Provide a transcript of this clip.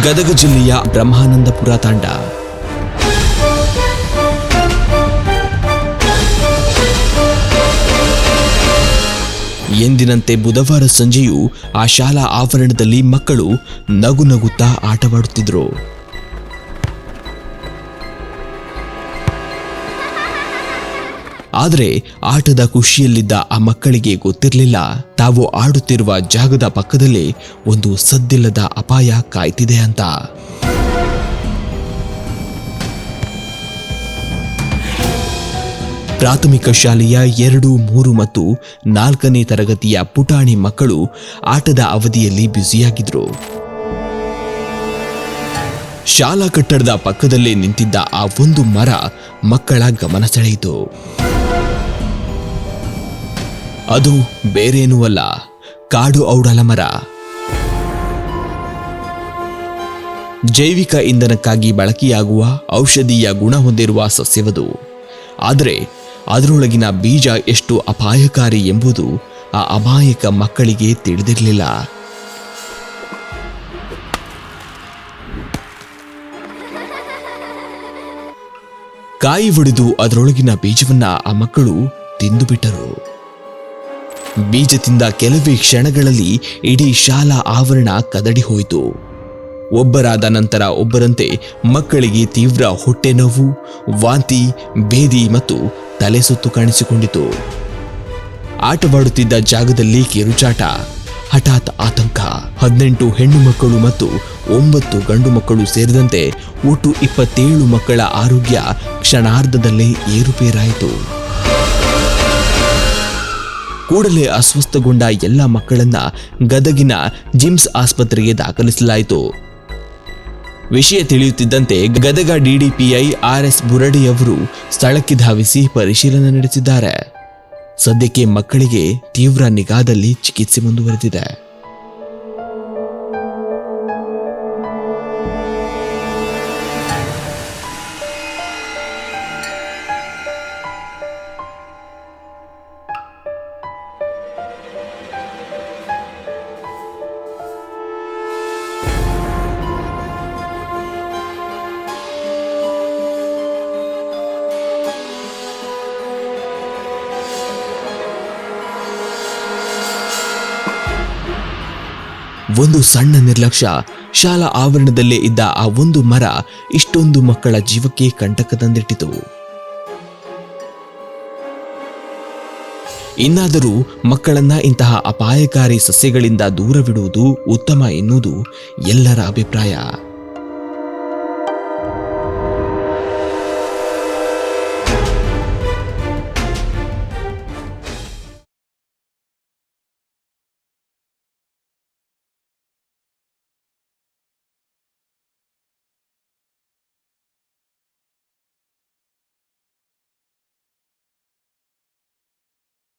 ಗದಗ ಜಿಲ್ಲೆಯ ಬ್ರಹ್ಮಾನಂದಪುರ ತಾಂಡ. ಎಂದಿನಂತೆ ಬುಧವಾರ ಸಂಜೆಯೂ ಆ ಶಾಲಾ ಆವರಣದಲ್ಲಿ ಮಕ್ಕಳು ನಗು ನಗುತ್ತಾ ಆಟವಾಡುತ್ತಿದ್ದರು. ಆದರೆ ಆಟದ ಖುಷಿಯಲ್ಲಿದ್ದ ಆ ಮಕ್ಕಳಿಗೆ ಗೊತ್ತಿರಲಿಲ್ಲ, ತಾವು ಆಡುತ್ತಿರುವ ಜಾಗದ ಪಕ್ಕದಲ್ಲೇ ಒಂದು ಸದ್ದಿಲ್ಲದ ಅಪಾಯ ಕಾಯ್ತಿದೆ ಅಂತ. ಪ್ರಾಥಮಿಕ ಶಾಲೆಯ 2, 3 ಮತ್ತು 4ನೇ ತರಗತಿಯ ಪುಟಾಣಿ ಮಕ್ಕಳು ಆಟದ ಅವಧಿಯಲ್ಲಿ ಬ್ಯುಸಿಯಾಗಿದ್ರು. ಶಾಲಾ ಕಟ್ಟಡದ ಪಕ್ಕದಲ್ಲೇ ನಿಂತಿದ್ದ ಆ ಒಂದು ಮರ ಮಕ್ಕಳ ಗಮನ ಸೆಳೆಯಿತು. ಅದು ಬೇರೇನೂ ಅಲ್ಲ, ಕಾಡು ಔಡಲ ಮರ. ಜೈವಿಕ ಇಂಧನಕ್ಕಾಗಿ ಬಳಕೆಯಾಗುವ ಔಷಧೀಯ ಗುಣ ಹೊಂದಿರುವ ಸಸ್ಯವದು. ಆದರೆ ಅದರೊಳಗಿನ ಬೀಜ ಎಷ್ಟು ಅಪಾಯಕಾರಿ ಎಂಬುದು ಆ ಅಮಾಯಕ ಮಕ್ಕಳಿಗೆ ತಿಳಿದಿರಲಿಲ್ಲ. ಕಾಯಿ ಒಡೆದು ಅದರೊಳಗಿನ ಬೀಜವನ್ನ ಆ ಮಕ್ಕಳು ತಿಂದು ಬಿಟ್ಟರು. ಬೀಜ ತಿಂದ ಕೆಲವೇ ಕ್ಷಣಗಳಲ್ಲಿ ಇಡೀ ಶಾಲಾ ಆವರಣ ಕದಡಿ ಹೋಯಿತು. ಒಬ್ಬರಾದ ನಂತರ ಒಬ್ಬರಂತೆ ಮಕ್ಕಳಿಗೆ ತೀವ್ರ ಹೊಟ್ಟೆ ನೋವು, ವಾಂತಿ, ಭೇದಿ ಮತ್ತು ತಲೆ ಸುತ್ತು ಕಾಣಿಸಿಕೊಂಡಿತು. ಆಟವಾಡುತ್ತಿದ್ದ ಜಾಗದಲ್ಲಿ ಕಿರುಚಾಟ, ಹಠಾತ್ ಆತಂಕ. 18 ಹೆಣ್ಣು ಮಕ್ಕಳು ಮತ್ತು 9 ಗಂಡು ಮಕ್ಕಳು ಸೇರಿದಂತೆ ಒಟ್ಟು 27 ಮಕ್ಕಳ ಆರೋಗ್ಯ ಕ್ಷಣಾರ್ಧದಲ್ಲೇ ಏರುಪೇರಾಯಿತು. ಕೂಡಲೇ ಅಸ್ವಸ್ಥಗೊಂಡ ಎಲ್ಲ ಮಕ್ಕಳನ್ನ ಗದಗಿನ ಜಿಮ್ಸ್ ಆಸ್ಪತ್ರೆಗೆ ದಾಖಲಿಸಲಾಯಿತು. ವಿಷಯ ತಿಳಿಯುತ್ತಿದ್ದಂತೆ ಗದಗ ಡಿಡಿಪಿಐ RS ಬುರಡಿ ಅವರು ಸ್ಥಳಕ್ಕೆ ಧಾವಿಸಿ ಪರಿಶೀಲನೆ ನಡೆಸಿದ್ದಾರೆ. ಸದ್ಯಕ್ಕೆ ಮಕ್ಕಳಿಗೆ ತೀವ್ರ ನಿಗಾದಲ್ಲಿ ಚಿಕಿತ್ಸೆ ಮುಂದುವರೆದಿದೆ. ಒಂದು ಸಣ್ಣ ನಿರ್ಲಕ್ಷ್ಯ, ಶಾಲಾ ಆವರಣದಲ್ಲೇ ಇದ್ದ ಆ ಒಂದು ಮರ ಇಷ್ಟೊಂದು ಮಕ್ಕಳ ಜೀವಕ್ಕೆ ಕಂಟಕ ತಂದಿಟ್ಟಿತು. ಇನ್ನಾದರೂ ಮಕ್ಕಳನ್ನ ಇಂತಹ ಅಪಾಯಕಾರಿ ಸಸ್ಯಗಳಿಂದ ದೂರವಿಡುವುದು ಉತ್ತಮ ಎನ್ನುವುದು ಎಲ್ಲರ ಅಭಿಪ್ರಾಯ.